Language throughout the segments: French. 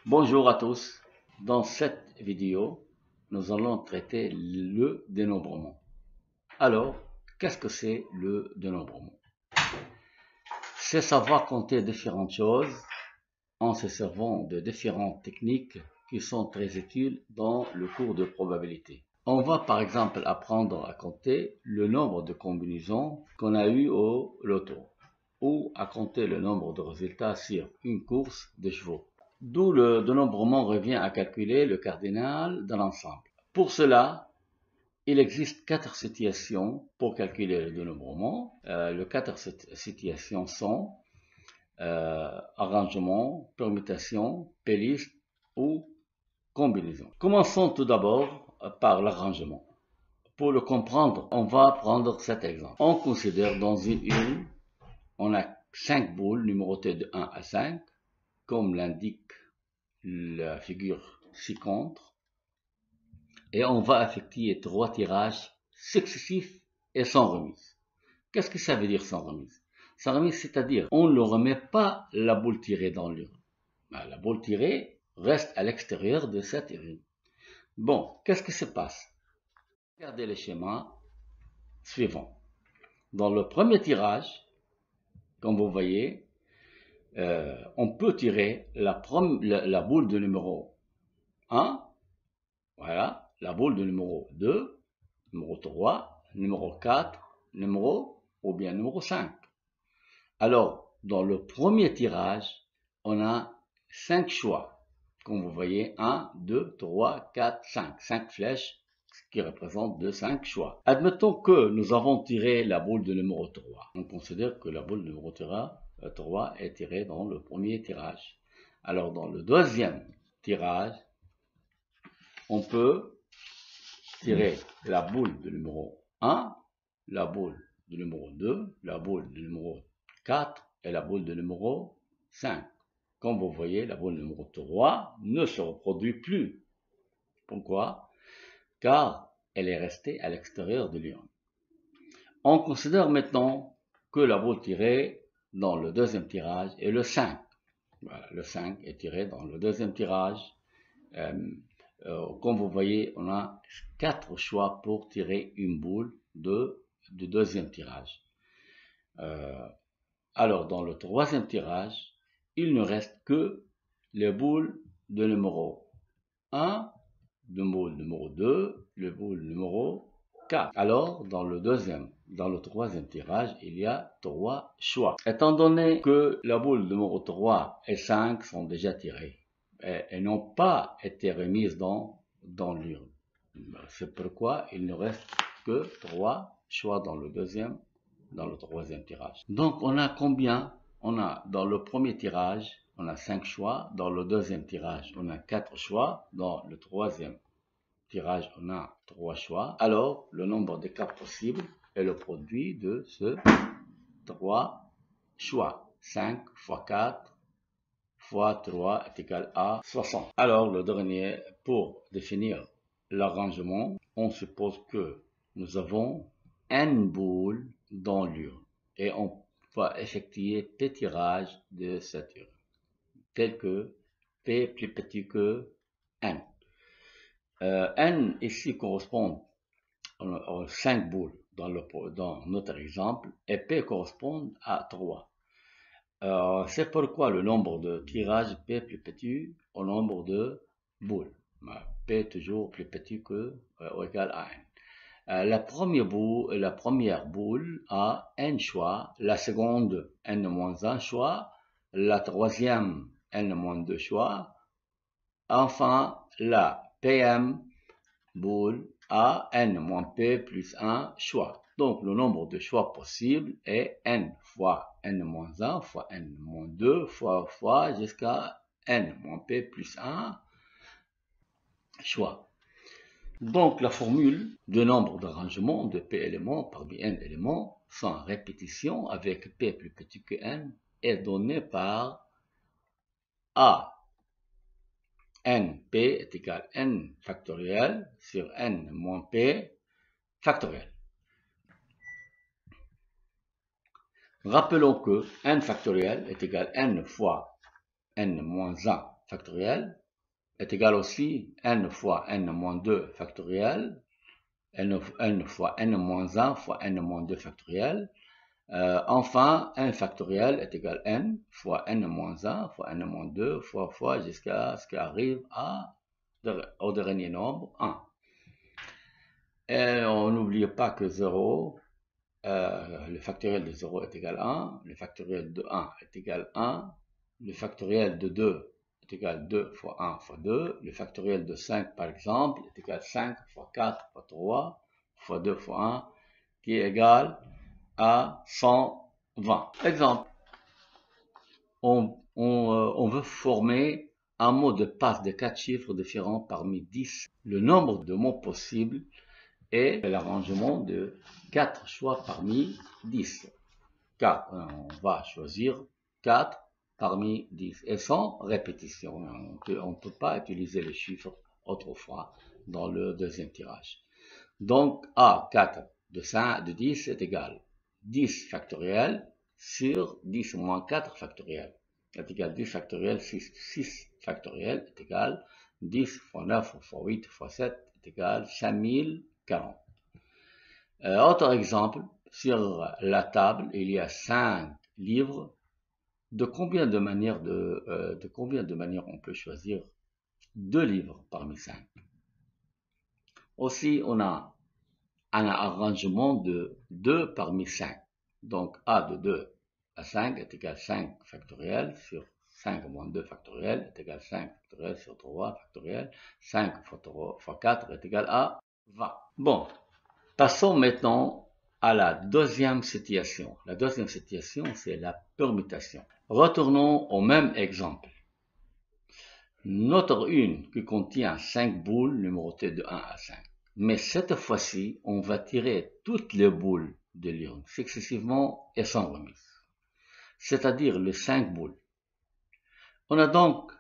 Bonjour à tous. Dans cette vidéo, nous allons traiter le dénombrement. Alors, qu'est-ce que c'est le dénombrement? C'est savoir compter différentes choses en se servant de différentes techniques qui sont très utiles dans le cours de probabilité. On va par exemple apprendre à compter le nombre de combinaisons qu'on a eu au loto ou à compter le nombre de résultats sur une course de chevaux. D'où le dénombrement revient à calculer le cardinal de l'ensemble. Pour cela, il existe 4 situations pour calculer le dénombrement. Les 4 situations sont arrangement, permutation, P-liste ou combinaison. Commençons tout d'abord par l'arrangement. Pour le comprendre, on va prendre cet exemple. On considère dans une urne, on a 5 boules numérotées de 1 à 5, comme l'indique la figure ci-contre, et on va effectuer 3 tirages successifs et sans remise. Qu'est-ce que ça veut dire sans remise? Sans remise, c'est-à-dire on ne remet pas la boule tirée dans l'urne. La boule tirée reste à l'extérieur de cette urne. Bon, qu'est-ce qui se passe? Regardez le schéma suivant. Dans le premier tirage, comme vous voyez, on peut tirer la boule de numéro 1, voilà, la boule de numéro 2, numéro 3, numéro 4, numéro 5. Alors, dans le premier tirage, on a 5 choix. Comme vous voyez, 1, 2, 3, 4, 5. 5 flèches qui représentent 5 choix. Admettons que nous avons tiré la boule de numéro 3. On considère que la boule de numéro 3 est tirée dans le premier tirage. Alors, dans le deuxième tirage, on peut tirer la boule de numéro 1, la boule de numéro 2, la boule de numéro 4 et la boule de numéro 5. Comme vous voyez, la boule numéro 3 ne se reproduit plus. Pourquoi? Car elle est restée à l'extérieur de l'urne. On considère maintenant que la boule tirée dans le deuxième tirage est le 5. Voilà, le 5 est tiré dans le deuxième tirage. Comme vous voyez, on a 4 choix pour tirer une boule du deuxième tirage. Alors, dans le troisième tirage, il ne reste que les boules de numéro 1, le boule numéro 2, le boule numéro 4. Alors, dans le troisième tirage, il y a 3 choix. Étant donné que la boule numéro 3 et 5 sont déjà tirées, et n'ont pas été remises dans l'urne. C'est pourquoi il ne reste que 3 choix dans le troisième tirage. Donc on a combien? On a dans le premier tirage, on a 5 choix. Dans le deuxième tirage, on a 4 choix. Dans le troisième tirage, on a 3 choix. Alors, le nombre de cas possibles est le produit de ce 3 choix. 5 fois 4 fois 3 est égal à 60. Alors, le dernier, pour définir l'arrangement, on suppose que nous avons n boules dans l'urne et on va effectuer P tirages de cette urne, tel que P plus petit que n. N ici correspond aux 5 boules dans notre exemple et P correspond à 3. C'est pourquoi le nombre de tirages P plus petit au nombre de boules. P est toujours plus petit que ou égal à n. La première boule a n choix, la seconde n-1 choix, la troisième n-2 choix, enfin la PM boule a n-p plus 1 choix. Donc, le nombre de choix possibles est n fois n-1 fois n-2 fois jusqu'à n-p plus 1 choix. Donc, la formule de nombre d'arrangements de p éléments parmi n éléments sans répétition avec p plus petit que n est donnée par a. np est égal à n factoriel sur n moins p factoriel. Rappelons que n factoriel est égal à n fois n moins 1 factoriel est égal aussi n fois n moins 2 factoriel, n fois n moins 1 fois n moins 2 factoriel. Enfin, n factoriel est égal n fois n moins 1 fois n moins 2 fois jusqu'à ce qui arrive au dernier nombre 1. Et on n'oublie pas que 0, le factoriel de 0 est égal à 1, le factoriel de 1 est égal à 1, le factoriel de 2 est égal à 2 fois 1 fois 2, le factoriel de 5 par exemple est égal à 5 fois 4 fois 3 fois 2 fois 1, qui est égal à 120. Exemple, on veut former un mot de passe de 4 chiffres différents parmi 10. Le nombre de mots possibles est l'arrangement de 4 choix parmi 10. Car on va choisir 4 parmi 10 et sans répétition. On ne peut pas utiliser les chiffres autrefois dans le deuxième tirage. Donc A4 de 10 est égal 10 factoriel sur 10 moins 4 factoriel est égal 10 factoriel, 6 factoriel est égal 10 fois 9 fois 8 fois 7 est égal 5040. Autre exemple, sur la table, il y a 5 livres. De combien de manières on peut choisir 2 livres parmi 5? Aussi, on a un arrangement de 2 parmi 5. Donc, A de 2 à 5 est égal à 5 factoriel sur 5 moins 2 factoriel est égal à 5 factoriel sur 3 factoriel. 5 fois 4 est égal à 20. Bon, passons maintenant à la deuxième situation. La deuxième situation, c'est la permutation. Retournons au même exemple. Notre une qui contient 5 boules numérotées de 1 à 5. Mais cette fois-ci, on va tirer toutes les boules de l'urne successivement et sans remise. C'est-à-dire les 5 boules. On a donc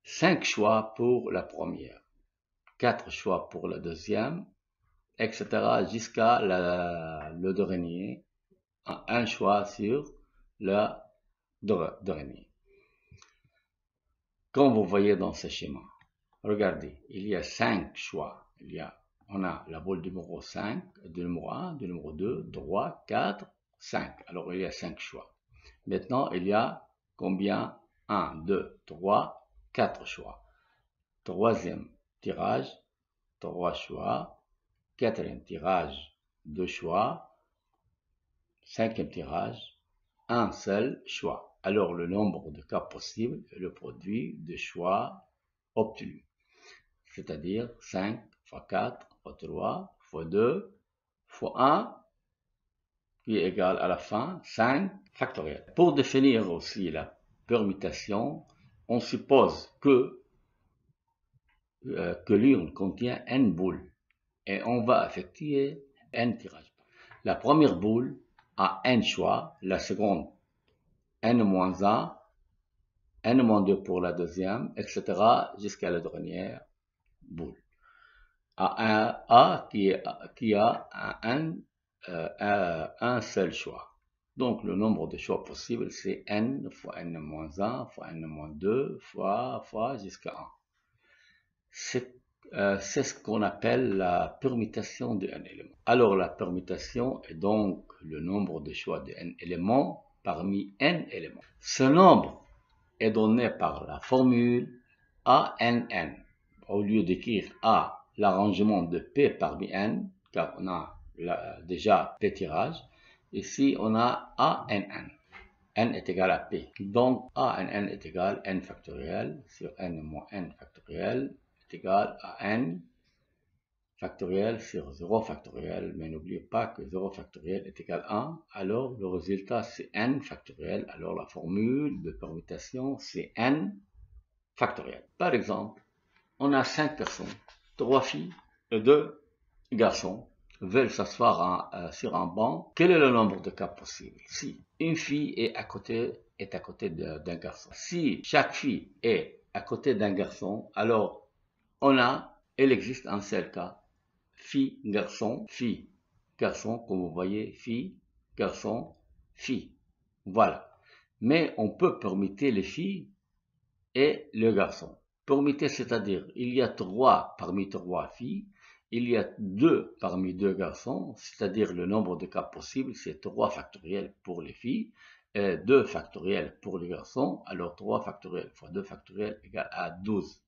5 choix pour la première, 4 choix pour la deuxième, etc. jusqu'à le dernier, un choix sur le dernier. Comme vous voyez dans ce schéma, regardez, il y a 5 choix. On a la boule numéro 5, de numéro 1, de numéro 2, 3, 4, 5. Alors il y a 5 choix. Maintenant, il y a combien? 1, 2, 3, 4 choix. Troisième tirage, 3 choix. Quatrième tirage, 2 choix. Cinquième tirage, un seul choix. Alors le nombre de cas possibles est le produit de choix obtenus. C'est-à-dire 5 fois 4 fois 3 fois 2 fois 1 qui est égal à la fin 5 factoriel. Pour définir aussi la permutation, on suppose que l'urne contient n boules et on va effectuer n tirages. La première boule a n choix, la seconde n-1, n-2 pour la deuxième, etc. jusqu'à la dernière boule. A qui a un seul choix. Donc le nombre de choix possibles c'est n fois n-1 fois n-2 fois jusqu'à 1. C'est ce qu'on appelle la permutation de n éléments. Alors la permutation est donc le nombre de choix de n éléments parmi n éléments. Ce nombre est donné par la formule ANN. Au lieu d'écrire A, l'arrangement de P parmi n, car on a déjà P tirages, ici on a ANN. N est égal à P. Donc ANN est égal à n factoriel sur n moins n factoriel est égal à n factoriel sur 0 factoriel, mais n'oubliez pas que 0 factoriel est égal à 1, alors le résultat c'est n factoriel, alors la formule de permutation c'est n factoriel. Par exemple, on a 5 personnes, 3 filles et 2 garçons veulent s'asseoir sur un banc. Quel est le nombre de cas possibles? Si une fille est à côté d'un garçon. Si chaque fille est à côté d'un garçon, alors il existe un seul cas. Fille, garçon, comme vous voyez, fille, garçon, fille. Voilà. Mais on peut permuter les filles et le garçon. Permuter, c'est-à-dire, il y a 3 parmi 3 filles, il y a 2 parmi 2 garçons, c'est-à-dire le nombre de cas possibles, c'est 3 factoriels pour les filles, et 2 factoriels pour les garçons, alors 3 factoriels fois 2 factoriels égale à 12.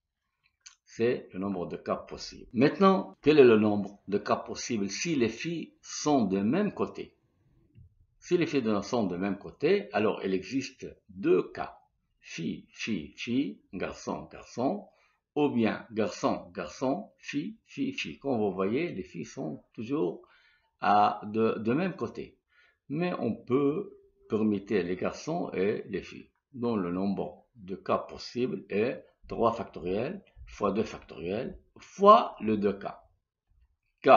C'est le nombre de cas possibles. Maintenant, quel est le nombre de cas possibles si les filles sont de même côté? Si les filles sont de même côté, alors il existe 2 cas. Fille, fille, fille, garçon, garçon, ou bien garçon, garçon, fille, fille, fille. Comme vous voyez, les filles sont toujours de même côté. Mais on peut permuter les garçons et les filles, dont le nombre de cas possibles est 3 factoriels fois 2 factoriels fois le 2K. K,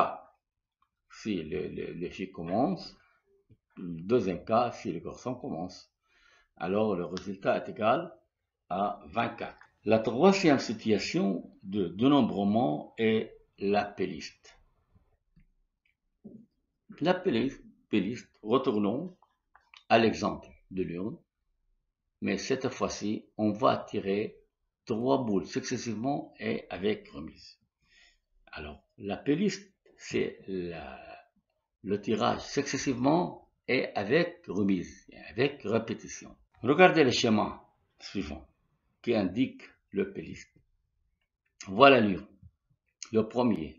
si les filles commencent, le deuxième cas, si les garçons commencent. Alors le résultat est égal à 24. La troisième situation de dénombrement est la P-liste. La P-liste, retournons à l'exemple de l'urne, mais cette fois-ci, on va tirer 3 boules successivement et avec remise. Alors, la P-liste, c'est le tirage successivement et avec remise, avec répétition. Regardez le schéma suivant qui indique le P-liste. Voilà l'urne. Le premier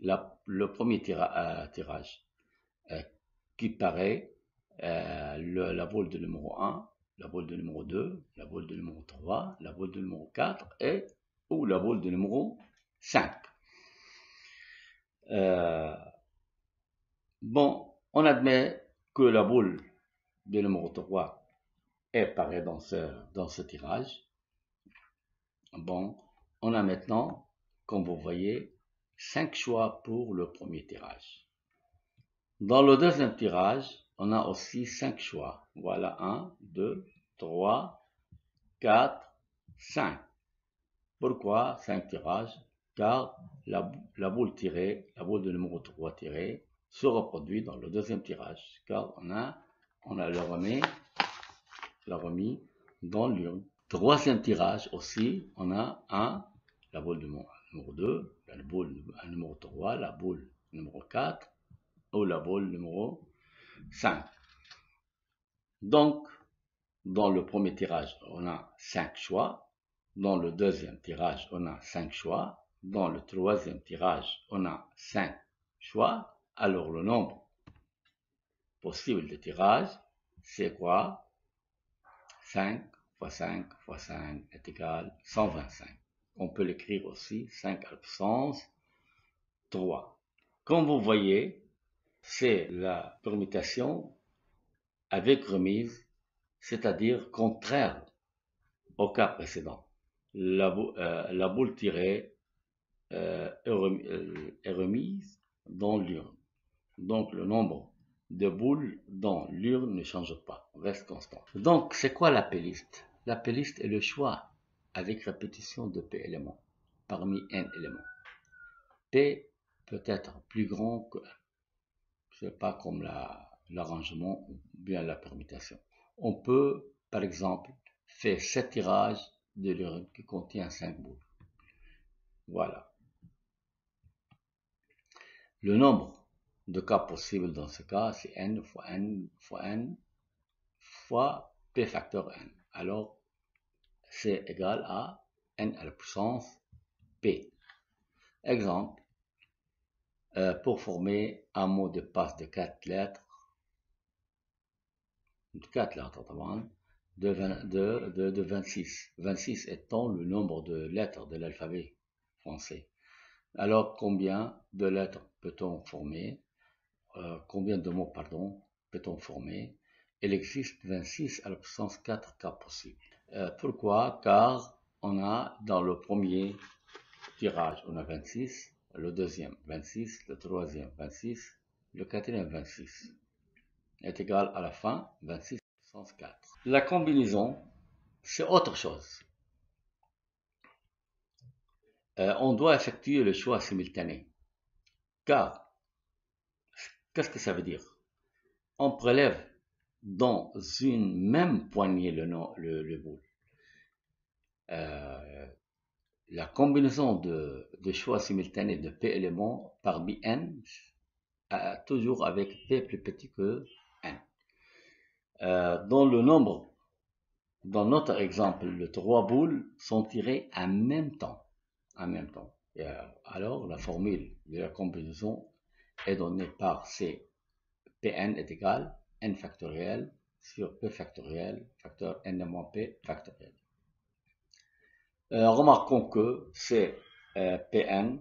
tirage qui paraît la boule de numéro 1, la boule de numéro 2, la boule de numéro 3, la boule de numéro 4 ou la boule de numéro 5. Bon, on admet que la boule de numéro 3 apparaît dans ce tirage. Bon, on a maintenant, comme vous voyez, 5 choix pour le premier tirage. Dans le deuxième tirage, on a aussi 5 choix. Voilà 1, 2, 3, 4, 5. Pourquoi 5 tirages? Car la boule tirée, la boule de numéro 3 tirée, se reproduit dans le deuxième tirage. Car on a l'a remis dans l'urne. Troisième tirage aussi, on a la boule numéro 2, la boule numéro 3, la boule numéro 4 ou la boule numéro 5. Donc, dans le premier tirage, on a 5 choix. Dans le deuxième tirage, on a 5 choix. Dans le troisième tirage, on a 5 choix. Alors, le nombre possible de tirages, c'est quoi? 5 fois 5 fois 5 est égal à 125. On peut l'écrire aussi 5 à la puissance 3. Comme vous voyez, c'est la permutation avec remise, c'est-à-dire contraire au cas précédent. La boule tirée est remise dans l'urne. Donc le nombre de boules dans l'urne ne change pas, reste constant. Donc c'est quoi la P-liste? La P-liste est le choix avec répétition de P éléments parmi N éléments. P peut être plus grand que 1. C'est pas comme l'arrangement ou bien la permutation. On peut, par exemple, faire 7 tirages de l'urne qui contient 5 boules. Voilà. Le nombre de cas possibles dans ce cas, c'est n fois n fois n fois p facteur n. Alors, c'est égal à n à la puissance p. Exemple, pour former un mot de passe de 4 lettres, de 26. 26 étant le nombre de lettres de l'alphabet français. Alors, combien de lettres peut-on former? Combien de mots, peut-on former? Il existe 26 à la puissance 4 cas possibles. Pourquoi? Car on a dans le premier tirage, on a 26, le deuxième 26, le troisième 26, le quatrième 26 est égal à la fin 26 puissance 4. La combinaison, c'est autre chose. On doit effectuer le choix simultané. Car, qu'est-ce que ça veut dire? On prélève dans une même poignée le boule. la combinaison de choix simultanés de P éléments parmi N, toujours avec P plus petit que N. Dans notre exemple, les 3 boules sont tirées en même temps. Et alors, la formule de la combinaison est donnée par C. Pn est égal n factoriel sur p factoriel, facteur n moins p factoriel. Remarquons que c'est Pn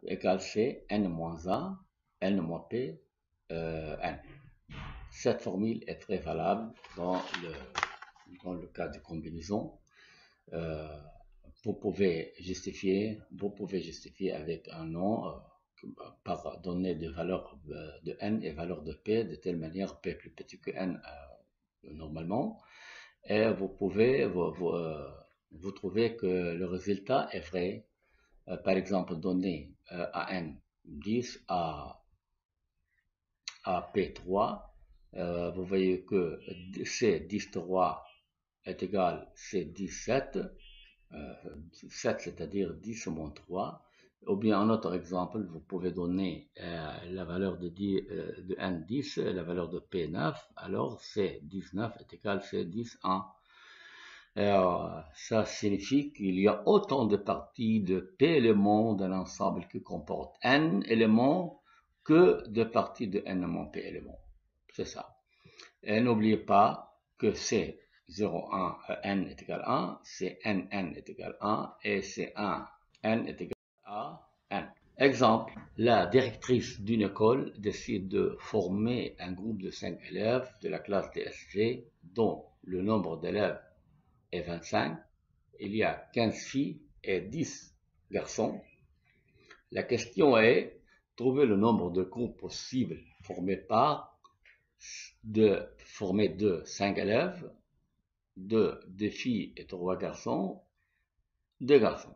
égale C, n moins 1, n moins p, n. Cette formule est très valable dans le cas de combinaison. Vous pouvez justifier avec un nom par donner des valeurs de n et valeurs de p de telle manière p plus petit que n normalement, et vous pouvez vous trouvez que le résultat est vrai. Par exemple, donner à n 10 à p3, vous voyez que C10-3 est égal C17, 7 c'est-à-dire 10 moins 3. Ou bien un autre exemple, vous pouvez donner la valeur de n 10, la valeur de p 9, alors C19 est égal C10-1. Ça signifie qu'il y a autant de parties de P éléments d'un ensemble qui comporte N éléments que de parties de N moins P éléments. C'est ça. Et n'oubliez pas que c'est 0, 1, N est égal à 1, c'est N est égal à 1, et c'est 1, N est égal à N. Exemple, la directrice d'une école décide de former un groupe de 5 élèves de la classe DSG dont le nombre d'élèves est 25, il y a 15 filles et 10 garçons. La question est, trouver le nombre de groupes possibles formés de 5 élèves, 2 filles et 3 garçons, 2 garçons.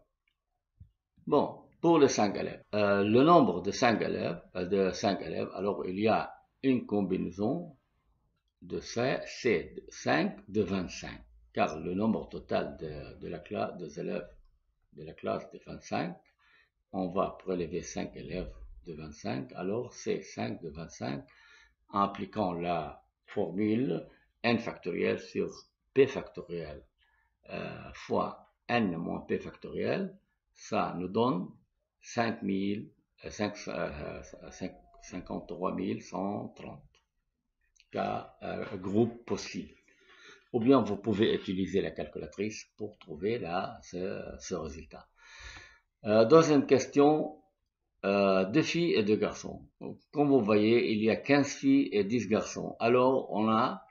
Bon, pour les 5 élèves, le nombre de 5 élèves, alors il y a une combinaison de C5 de 25. Car le nombre total de la classe des élèves de la classe de 25, on va prélever 5 élèves de 25, alors c'est 5 de 25, en appliquant la formule n factoriel sur p factoriel fois n moins p factoriel, ça nous donne 53 130 groupes possibles. Ou bien vous pouvez utiliser la calculatrice pour trouver ce résultat. Deuxième question, 2 filles et 2 garçons. Donc, comme vous voyez, il y a 15 filles et 10 garçons. Alors, on a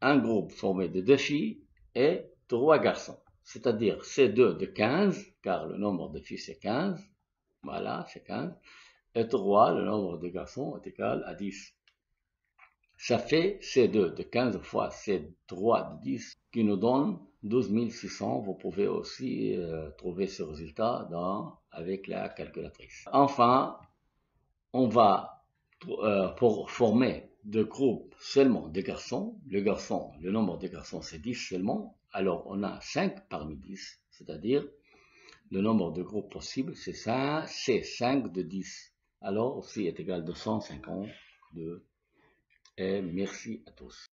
un groupe formé de 2 filles et 3 garçons. C'est-à-dire C2 de 15, car le nombre de filles c'est 15. Voilà, c'est 15. Et 3, le nombre de garçons est égal à 10. Ça fait C2 de 15 fois C3 de 10 qui nous donne 12 600. Vous pouvez aussi trouver ce résultat avec la calculatrice. Enfin, on va pour former deux groupes seulement de garçons. Le nombre de garçons c'est 10 seulement. Alors on a 5 parmi 10, c'est-à-dire le nombre de groupes possibles c'est 5 de 10. Alors aussi est égal à 252. Et merci à tous.